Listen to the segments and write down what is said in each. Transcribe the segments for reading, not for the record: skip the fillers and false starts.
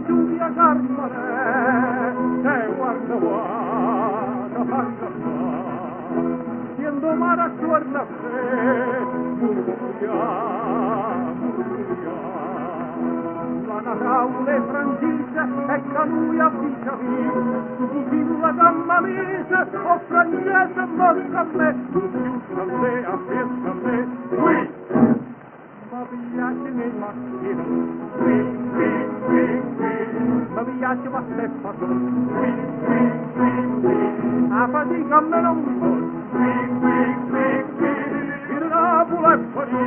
Giulia Carmane, te guarda guarda, fanno siendo mara guarda te, murmuria, la nataule francese e canuia vicia tu la gamma mise, o francese morta a me, tu a me, a me, qui, ma piace nei macchini, ma piace ma se fatto, a fatica a me non mi vuole, il Napoli è fuori,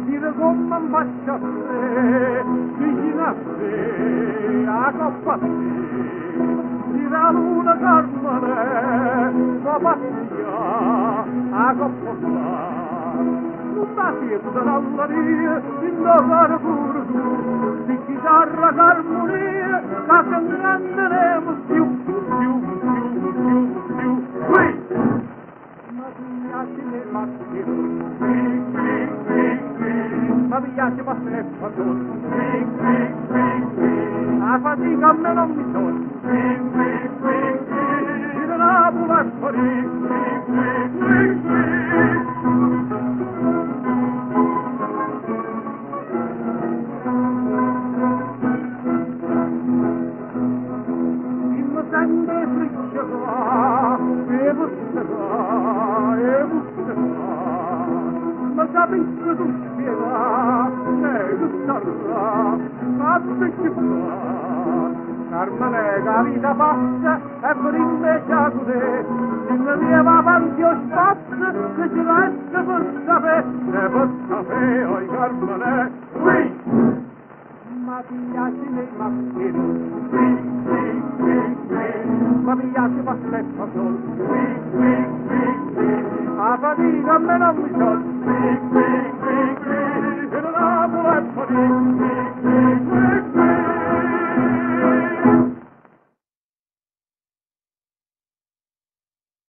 dire come mi faccia a te, vicino a te, a coppa a te, la luna Carmane, la passia, a coppa non da siete dall'aria, in dolore pure tu, di chitarra d'armonia, la canteremo più, qui! Ma mi piace le macchine, ma mi piace ma se fatto, a fatica a me non mi sono, il Napoli è fuori, sente friccerà, e busserà, ma capisce tu spiega, e gustarà, ma che fa? Carmane, la vita passa, e per invece a te, se ne vieva avanti o spazio, se ci lascia per sapere, oi Carmane, qui! Ma piace nei macchini, ma mi piace ma se fa sol, a fatica a me non mi sol, e non la vuole fuori,